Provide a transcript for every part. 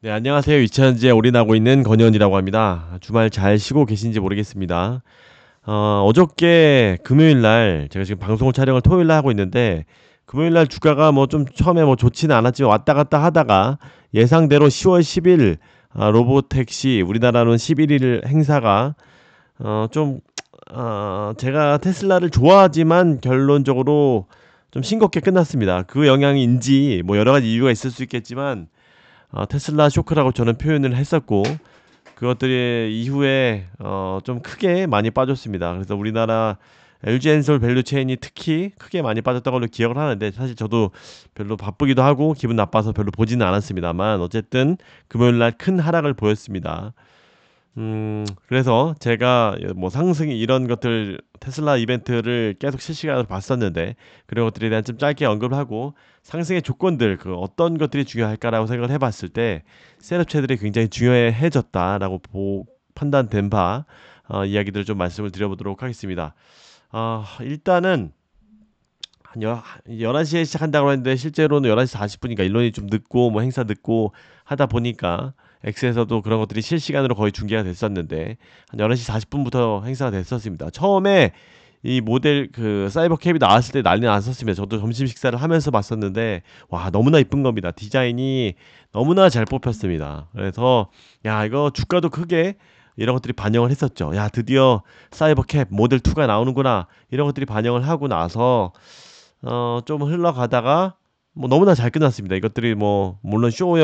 네, 안녕하세요. 2000년지에 올인하고 있는 권현이라고 합니다. 주말 잘 쉬고 계신지 모르겠습니다. 어저께 금요일 날 제가 지금 방송 촬영을 토요일 날 하고 있는데 금요일 날 주가가 뭐 좀 처음에 뭐 좋지는 않았지만 왔다 갔다 하다가 예상대로 10월 10일 로보택시 우리나라는 11일 행사가 좀 제가 테슬라를 좋아하지만 결론적으로 좀 싱겁게 끝났습니다. 그 영향인지 뭐 여러 가지 이유가 있을 수 있겠지만 테슬라 쇼크라고 저는 표현을 했었고 그것들이 이후에 좀 크게 많이 빠졌습니다. 그래서 우리나라 LG엔솔 밸류체인이 특히 크게 많이 빠졌던 걸로 기억을 하는데 사실 저도 별로 바쁘기도 하고 기분 나빠서 별로 보지는 않았습니다만 어쨌든 금요일 날 큰 하락을 보였습니다. 그래서 제가 뭐 상승 이런 것들 테슬라 이벤트를 계속 실시간으로 봤었는데 그런 것들에 대한 좀 짧게 언급을 하고 상승의 조건들 그 어떤 것들이 중요할까라고 생각을 해봤을 때 셋업체들이 굉장히 중요해졌다라고 판단된 바 이야기들을 좀 말씀을 드려보도록 하겠습니다. 일단은 한 11시에 시작한다고 했는데 실제로는 11시 40분이니까 일론이 좀 늦고 뭐 행사 늦고 하다 보니까 X에서도 그런 것들이 실시간으로 거의 중계가 됐었는데 한 11시 40분부터 행사가 됐었습니다. 처음에 이 모델 그 사이버캡이 나왔을 때 난리 났었습니다. 저도 점심 식사를 하면서 봤었는데 와 너무나 이쁜 겁니다. 디자인이 너무나 잘 뽑혔습니다. 그래서 야 이거 주가도 크게 이런 것들이 반영을 했었죠. 야 드디어 사이버캡 모델 2가 나오는구나 이런 것들이 반영을 하고 나서 좀 흘러가다가 뭐 너무나 잘 끝났습니다. 이것들이 뭐 물론 쇼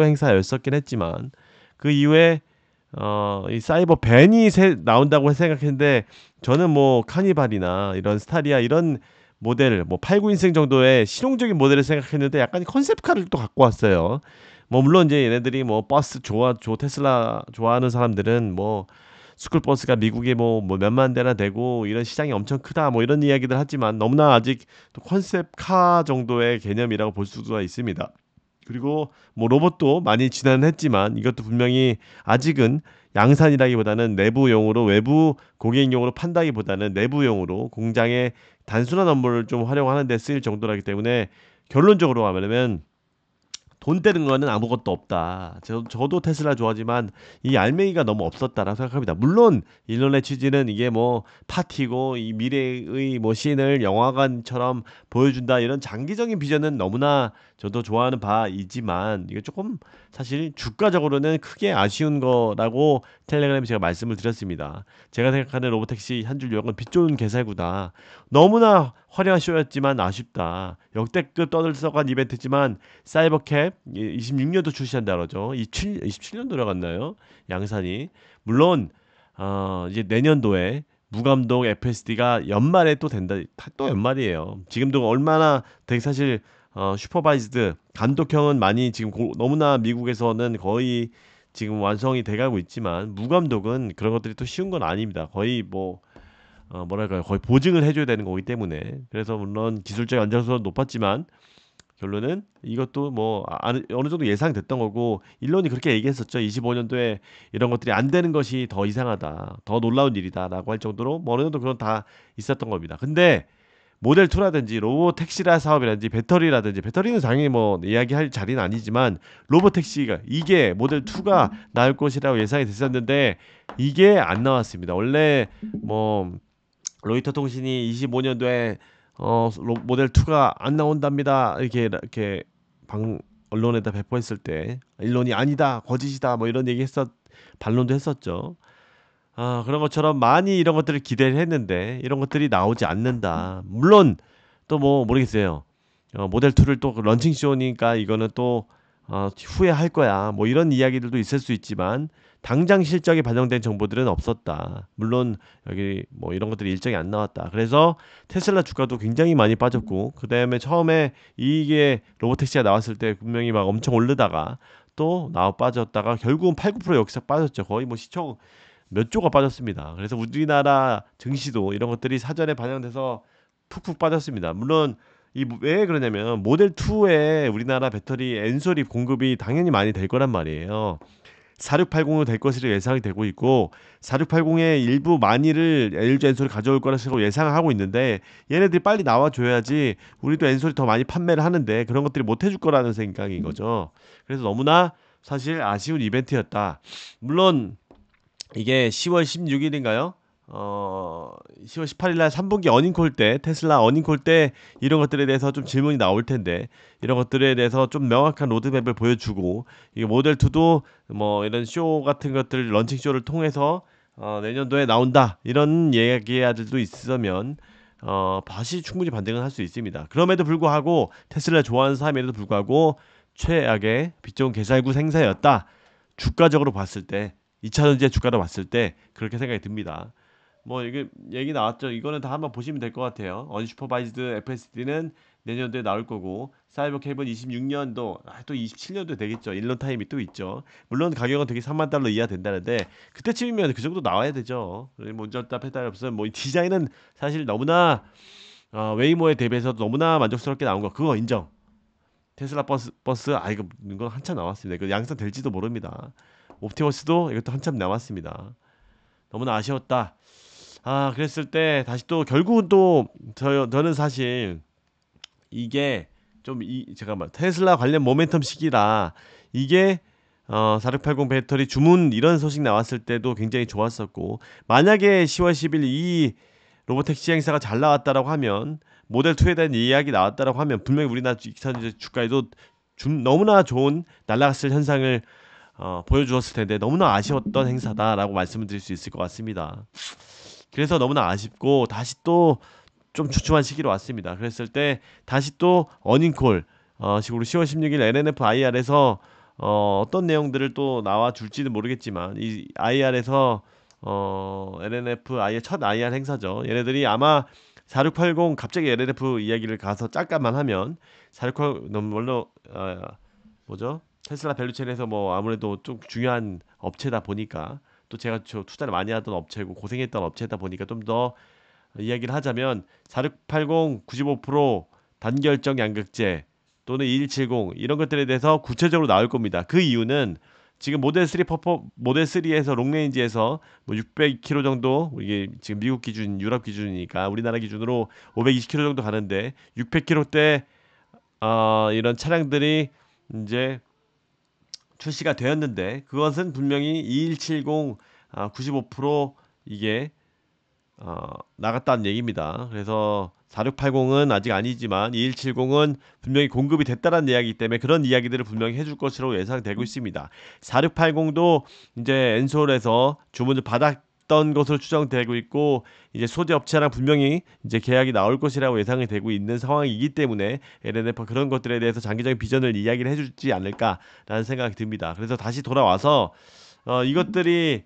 행사였었긴 했지만 그 이후에 이 사이버 밴이 나온다고 생각했는데 저는 뭐 카니발이나 이런 스타리아 이런 모델 뭐 8, 9인승 정도의 실용적인 모델을 생각했는데 약간 컨셉카를 또 갖고 왔어요. 뭐 물론 이제 얘네들이 뭐 버스 테슬라 좋아하는 사람들은 뭐 스쿨버스가 미국에 뭐 몇만 대나 되고 이런 시장이 엄청 크다 뭐 이런 이야기들 하지만 너무나 아직 또 컨셉카 정도의 개념이라고 볼 수가 있습니다. 그리고 뭐 로봇도 많이 진화는 했지만 이것도 분명히 아직은 양산이라기보다는 내부용으로 외부 고객용으로 판다기보다는 내부용으로 공장의 단순한 업무를 좀 활용하는 데 쓰일 정도라기 때문에 결론적으로 말하면 돈 되는 거는 아무것도 없다. 저도 테슬라 좋아하지만 이 알맹이가 너무 없었다라고 생각합니다. 물론 일론의 취지는 이게 뭐 파티고 이 미래의 뭐 씬을 영화관처럼 보여준다 이런 장기적인 비전은 너무나 저도 좋아하는 바이지만 이게 조금 사실 주가적으로는 크게 아쉬운 거라고 텔레그램에 제가 말씀을 드렸습니다. 제가 생각하는 로보택시 한 줄 요약은 빛 좋은 개살구다. 너무나 화려한 쇼였지만 아쉽다. 역대급 떠들썩한 이벤트지만 사이버캡 26년도 출시한다 그러죠. 27년 들어갔나요? 양산이. 물론 이제 내년도에 무감독 FSD가 연말에 또 된다. 또 연말이에요. 지금도 얼마나 되게 사실 슈퍼바이즈드 감독형은 많이 지금 너무나 미국에서는 거의 지금 완성이 돼가고 있지만 무감독은 그런 것들이 또 쉬운 건 아닙니다. 거의 뭐 뭐랄까요 거의 보증을 해줘야 되는 거기 때문에 그래서 물론 기술적 안정성은 높았지만 결론은 이것도 뭐 어느 정도 예상됐던 거고 일론이 그렇게 얘기했었죠. 25년도에 이런 것들이 안 되는 것이 더 이상하다, 더 놀라운 일이다라고 할 정도로 뭐 어느 정도 그런 다 있었던 겁니다. 근데 모델 2라든지 로봇 택시라 사업이라든지 배터리라든지 배터리는 당연히 뭐 이야기할 자리는 아니지만 로봇 택시가 이게 모델 2가 나올 것이라고 예상이 됐었는데 이게 안 나왔습니다. 원래 뭐 로이터 통신이 25년도에 모델 2가 안 나온답니다. 이렇게 방 언론에다 배포했을 때 일론이 아니다, 거짓이다, 뭐 이런 얘기했었 반론도 했었죠. 그런 것처럼 많이 이런 것들을 기대를 했는데 이런 것들이 나오지 않는다. 물론 또 뭐 모르겠어요. 모델 2를 또 런칭 쇼니까 이거는 또 후회할 거야. 뭐 이런 이야기들도 있을 수 있지만 당장 실적에 반영된 정보들은 없었다. 물론 여기 뭐 이런 것들이 일정이 안 나왔다. 그래서 테슬라 주가도 굉장히 많이 빠졌고 그다음에 처음에 이게 로보택시가 나왔을 때 분명히 막 엄청 오르다가 또 나와 빠졌다가 결국은 8, 9% 여기서 빠졌죠. 거의 뭐 시총 몇 조가 빠졌습니다. 그래서 우리나라 증시도 이런 것들이 사전에 반영돼서 푹푹 빠졌습니다. 물론 이 왜 그러냐면 모델 2에 우리나라 배터리 엔솔이 공급이 당연히 많이 될 거란 말이에요. 4680으로 될 것으로 예상이 되고 있고 4680의 일부 많이를 LG 엔솔이 가져올 거라고 예상하고 있는데 얘네들이 빨리 나와줘야지 우리도 엔솔이 더 많이 판매를 하는데 그런 것들이 못 해줄 거라는 생각인 거죠. 그래서 너무나 사실 아쉬운 이벤트였다. 물론 이게 10월 16일인가요? 10월 18일 날 3분기 어닝콜 때 테슬라 어닝콜 때 이런 것들에 대해서 좀 질문이 나올 텐데 이런 것들에 대해서 좀 명확한 로드맵을 보여주고 이게 모델 2도 뭐 이런 쇼 같은 것들 런칭 쇼를 통해서 내년도에 나온다 이런 얘기들도 있으면 다시 충분히 반등을 할 수 있습니다. 그럼에도 불구하고 테슬라 좋아하는 사람에도 불구하고 최악의 빛 좋은 개살구 행사였다. 주가적으로 봤을 때 2차전지의 주가로 봤을 때 그렇게 생각이 듭니다. 뭐 이게 얘기 나왔죠. 이거는 다 한번 보시면 될 것 같아요. 언슈퍼바이즈드 FSD는 내년도에 나올 거고 사이버 케이블 26년도 또 27년도 되겠죠. 1년 타임이 또 있죠. 물론 가격은 되게 3만 달러 이하 된다는데 그때쯤이면 그 정도 나와야 되죠. 먼저 없다 페달 없으면 뭐 디자인은 사실 너무나 웨이모에 대비해서 너무나 만족스럽게 나온 거 그거 인정. 테슬라 버스 이건 한참 남았습니다. 이거 양산 될지도 모릅니다. 옵티머스도 이것도 한참 남았습니다. 너무나 아쉬웠다. 그랬을 때 다시 또 결국은 또 저는 사실 이게 좀 잠깐만 테슬라 관련 모멘텀 시기라 이게 4680 배터리 주문 이런 소식 나왔을 때도 굉장히 좋았었고 만약에 10월 10일 이 로보택시 행사가 잘 나왔다라고 하면 모델 2에 대한 이야기 나왔다라고 하면 분명히 우리나라 주가에도 너무나 좋은 날아갔을 현상을 보여주었을 텐데 너무나 아쉬웠던 행사다라고 말씀을 드릴 수 있을 것 같습니다. 그래서 너무나 아쉽고 다시 또 좀 주춤한 시기로 왔습니다. 그랬을 때 다시 또 어닝콜 식으로 10월 16일 LNF IR에서 어떤 내용들을 또 나와 줄지는 모르겠지만 이 IR에서 LNF IR 첫 IR 행사죠. 얘네들이 아마 4680 갑자기 LNF 이야기를 가서 잠깐만 하면 4680 물론 뭐죠? 테슬라 밸류체인에서 뭐 아무래도 좀 중요한 업체다 보니까 또 제가 투자를 많이 하던 업체고 고생했던 업체다 보니까 좀 더 이야기를 하자면 4680 95% 단결정 양극재 또는 2170 이런 것들에 대해서 구체적으로 나올 겁니다. 그 이유는 지금 모델 3에서 롱레인지에서 뭐 600km 정도 이게 지금 미국 기준, 유럽 기준이니까 우리나라 기준으로 520km 정도 가는데 600km대 이런 차량들이 이제 출시가 되었는데 그것은 분명히 2170 95% 이게 나갔다는 얘기입니다. 그래서 4680은 아직 아니지만 2170은 분명히 공급이 됐다는 이야기이기 때문에 그런 이야기들을 분명히 해줄 것으로 예상되고 있습니다. 4680도 이제 엔솔에서 주문을 받았던 것으로 추정되고 있고 이제 소재 업체랑 분명히 이제 계약이 나올 것이라고 예상이 되고 있는 상황이기 때문에 LNF 그런 것들에 대해서 장기적인 비전을 이야기를 해주지 않을까라는 생각이 듭니다. 그래서 다시 돌아와서 이것들이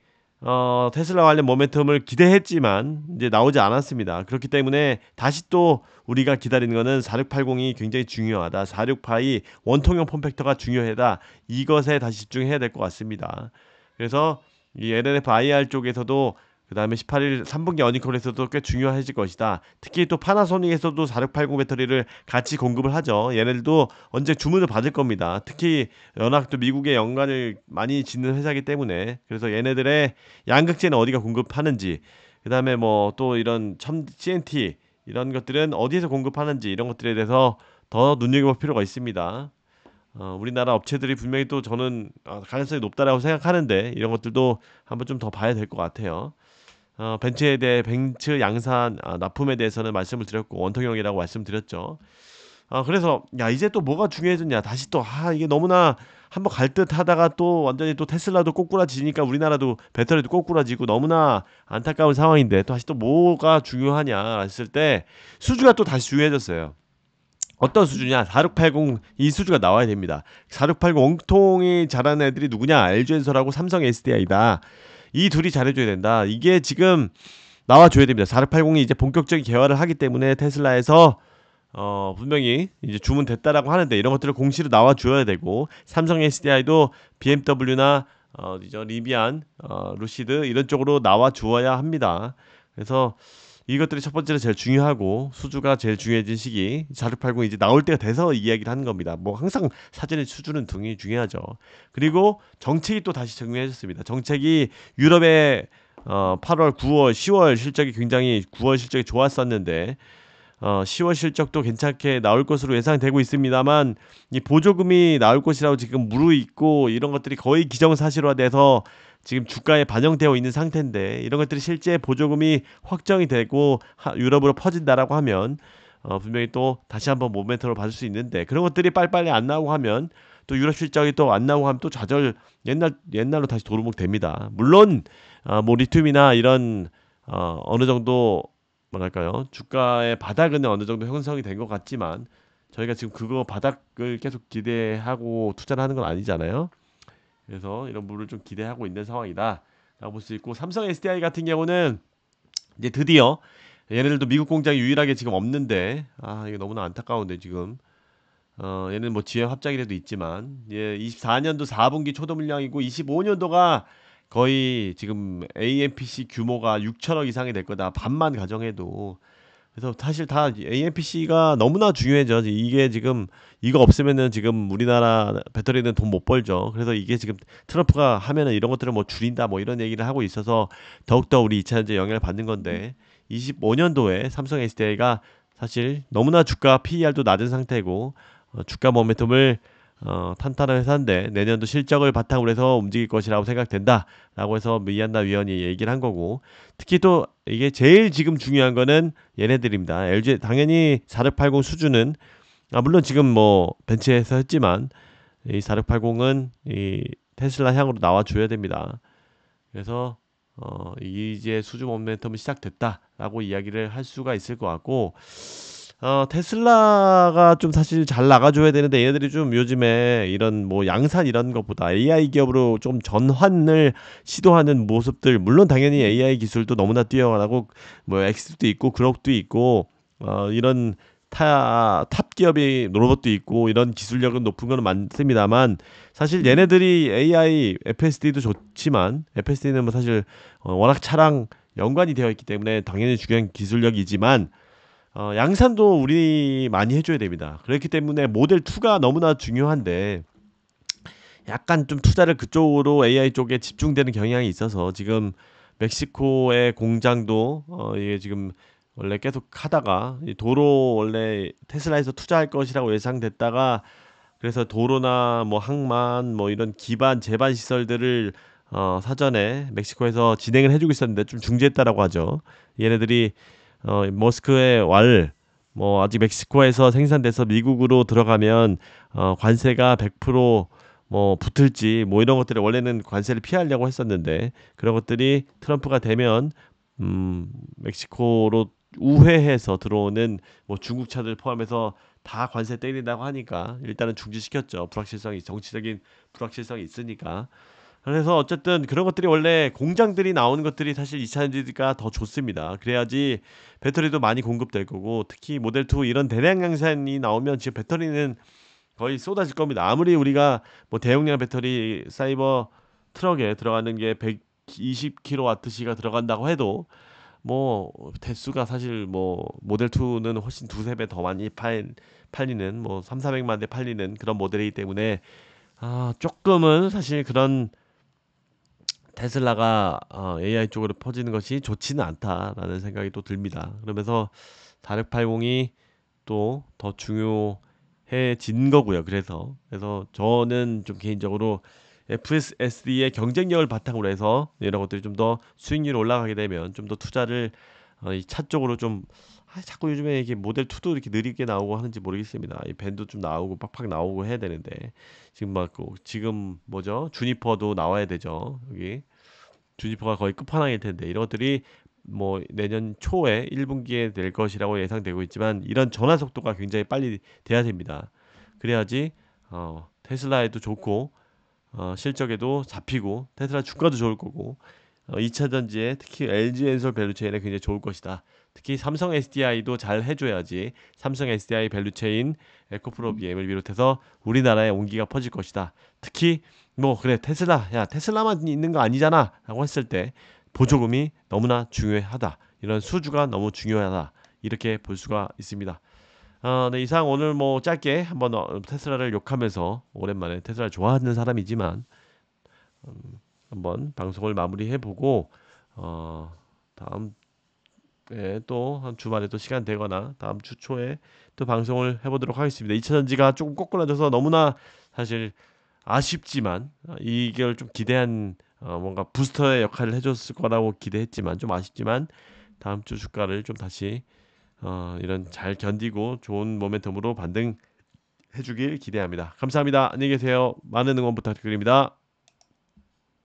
테슬라 관련 모멘텀을 기대했지만 이제 나오지 않았습니다. 그렇기 때문에 다시 또 우리가 기다리는 거는 4680이 굉장히 중요하다. 46파이 원통형 폼팩터가 중요하다. 이것에 다시 집중해야 될 것 같습니다. 그래서 이 LNF IR 쪽에서도 그 다음에 18일 3분기 어닝콜에서도 꽤 중요해질 것이다. 특히 또 파나소닉에서도 4680 배터리를 같이 공급을 하죠. 얘네들도 언제 주문을 받을 겁니다. 특히 연학도 미국에 연관을 많이 짓는 회사이기 때문에 그래서 얘네들의 양극재는 어디가 공급하는지 그 다음에 뭐 또 이런 CNT 이런 것들은 어디에서 공급하는지 이런 것들에 대해서 더 눈여겨볼 필요가 있습니다. 우리나라 업체들이 분명히 또 저는 가능성이 높다라고 생각하는데 이런 것들도 한번 좀 더 봐야 될 것 같아요. 벤츠 양산 납품에 대해서는 말씀을 드렸고 원통형이라고 말씀드렸죠. 그래서 야 이제 또 뭐가 중요해졌냐 다시 또 이게 너무나 한번 갈 듯 하다가 또 완전히 또 테슬라도 꼬꾸라지니까 우리나라도 배터리도 꼬꾸라지고 너무나 안타까운 상황인데 또 다시 또 뭐가 중요하냐 했을 때 수주가 또 다시 중요해졌어요. 어떤 수주냐? 4680 이 수주가 나와야 됩니다. 4680 원통이 잘하는 애들이 누구냐? LG엔솔하고 삼성 SDI다. 이 둘이 잘해줘야 된다. 이게 지금 나와줘야 됩니다. 4680이 이제 본격적인 개화를 하기 때문에 테슬라에서 분명히 이제 주문됐다라고 하는데 이런 것들을 공시로 나와줘야 되고 삼성 SDI도 BMW나 리비안, 루시드 이런 쪽으로 나와주어야 합니다. 그래서 이것들이 첫 번째로 제일 중요하고 수주가 제일 중요해진 시기 4680 이제 나올 때가 돼서 이야기를 하는 겁니다. 뭐 항상 사전에 수주는 등이 중요하죠. 그리고 정책이 또 다시 중요해졌습니다. 정책이 유럽의 8월, 9월, 10월 실적이 굉장히 9월 실적이 좋았었는데 10월 실적도 괜찮게 나올 것으로 예상되고 있습니다만 이 보조금이 나올 것이라고 지금 무르익고 이런 것들이 거의 기정사실화돼서 지금 주가에 반영되어 있는 상태인데 이런 것들이 실제 보조금이 확정이 되고 유럽으로 퍼진다라고 하면 분명히 또 다시 한번 모멘텀을 받을 수 있는데 그런 것들이 빨리빨리 안 나오고 하면 또 유럽 실적이 또 안 나오고 하면 또 좌절 옛날로 다시 도루묵 됩니다. 물론 뭐 리튬이나 이런 어느 정도 뭐랄까요 주가의 바닥은 어느 정도 형성이 된 것 같지만 저희가 지금 그거 바닥을 계속 기대하고 투자를 하는 건 아니잖아요. 그래서 이런 부분을 좀 기대하고 있는 상황이다라고 볼 수 있고 삼성 SDI 같은 경우는 이제 드디어 얘네들도 미국 공장이 유일하게 지금 없는데 이거 너무나 안타까운데 지금 얘는 뭐 지연 합작이라도 있지만 예, 24년도 4분기 초도 물량이고 25년도가 거의 지금 AMPC 규모가 6천억 이상이 될 거다. 반만 가정해도. 그래서 사실 다 AMPC가 너무나 중요해져. 이게 지금 이거 없으면은 지금 우리나라 배터리는 돈 못 벌죠. 그래서 이게 지금 트럼프가 하면은 이런 것들을 뭐 줄인다 뭐 이런 얘기를 하고 있어서 더욱더 우리 2차전지에 영향을 받는 건데 25년도에 삼성 SDI가 사실 너무나 주가 PER도 낮은 상태고 주가 모멘텀을 탄탄한 회사인데 내년도 실적을 바탕으로 해서 움직일 것이라고 생각된다라고 해서 미얀나 위원이 얘기를 한 거고 특히 또 이게 제일 지금 중요한 거는 얘네들입니다. LG 당연히 4680 수준은 물론 지금 뭐 벤치에서 했지만 이 4680은 이 테슬라 향으로 나와 줘야 됩니다. 그래서 이제 수주 모멘텀이 시작됐다라고 이야기를 할 수가 있을 것 같고 테슬라가 좀 사실 잘 나가줘야 되는데 얘네들이 좀 요즘에 이런 뭐 양산 이런 것보다 AI 기업으로 좀 전환을 시도하는 모습들 물론 당연히 AI 기술도 너무나 뛰어나고 뭐 엑스도 있고 그럭도 있고 이런 탑 기업이 로봇도 있고 이런 기술력은 높은 거는 많습니다만 사실 얘네들이 AI FSD도 좋지만 FSD는 뭐 사실 워낙 차랑 연관이 되어 있기 때문에 당연히 중요한 기술력이지만 양산도 우리 많이 해줘야 됩니다. 그렇기 때문에 모델 2가 너무나 중요한데 약간 좀 투자를 그쪽으로 AI 쪽에 집중되는 경향이 있어서 지금 멕시코의 공장도 이게 지금 원래 계속 하다가 이 도로 원래 테슬라에서 투자할 것이라고 예상됐다가 그래서 도로나 뭐 항만 뭐 이런 기반 제반 시설들을 사전에 멕시코에서 진행을 해주고 있었는데 좀 중지했다라고 하죠. 얘네들이 머스크의 뭐 아직 멕시코에서 생산돼서 미국으로 들어가면 관세가 100%뭐 붙을지 뭐 이런 것들이 원래는 관세를 피하려고 했었는데 그런 것들이 트럼프가 되면 멕시코로 우회해서 들어오는 뭐 중국 차들 포함해서 다 관세 때린다고 하니까 일단은 중지시켰죠. 불확실성이 정치적인 불확실성이 있으니까. 그래서 어쨌든 그런 것들이 원래 공장들이 나오는 것들이 사실 2차 전지가 더 좋습니다. 그래야지 배터리도 많이 공급될 거고 특히 모델 2 이런 대량 양산이 나오면 지금 배터리는 거의 쏟아질 겁니다. 아무리 우리가 뭐 대용량 배터리 사이버 트럭에 들어가는 게 120kWh가 들어간다고 해도 뭐 대수가 사실 뭐 모델 2는 훨씬 두세 배 더 많이 팔리는 뭐 3, 400만 대 팔리는 그런 모델이기 때문에 조금은 사실 그런 테슬라가 AI 쪽으로 퍼지는 것이 좋지는 않다라는 생각이 또 듭니다. 그러면서 4680이 또 더 중요해진 거고요. 그래서 저는 좀 개인적으로 FSD의 경쟁력을 바탕으로 해서 이런 것들이 좀 더 수익률이 올라가게 되면 좀 더 투자를 이 차 쪽으로 좀 자꾸 요즘에 이게 모델 2도 이렇게 느리게 나오고 하는지 모르겠습니다. 이 밴도 좀 나오고 팍팍 나오고 해야 되는데 지금 지금 뭐죠? 주니퍼도 나와야 되죠. 여기 주니퍼가 거의 끝판왕일 텐데 이런 것들이 뭐 내년 초에 1분기에 될 것이라고 예상되고 있지만 이런 전환 속도가 굉장히 빨리 돼야 됩니다. 그래야지 테슬라에도 좋고 실적에도 잡히고 테슬라 주가도 좋을 거고 2차 전지에 특히 LG 엔솔 밸류체인에 굉장히 좋을 것이다. 특히 삼성 SDI도 잘 해줘야지 삼성 SDI 밸류체인 에코프로 BM을 비롯해서 우리나라에 온기가 퍼질 것이다. 특히 뭐 그래 테슬라 야 테슬라만 있는 거 아니잖아 라고 했을 때 보조금이 너무나 중요하다. 이런 수주가 너무 중요하다. 이렇게 볼 수가 있습니다. 네, 이상 오늘 뭐 짧게 한번 테슬라를 욕하면서 오랜만에 테슬라를 좋아하는 사람이지만 한번 방송을 마무리해보고 다음 예, 또 한 주말에 또 시간 되거나 다음 주 초에 또 방송을 해보도록 하겠습니다. 2차전지가 조금 꼬꾸라져서 너무나 사실 아쉽지만 이걸 좀 기대한 뭔가 부스터의 역할을 해줬을 거라고 기대했지만 좀 아쉽지만 다음 주 주가를 좀 다시 이런 잘 견디고 좋은 모멘텀으로 반등해주길 기대합니다. 감사합니다. 안녕히 계세요. 많은 응원 부탁드립니다.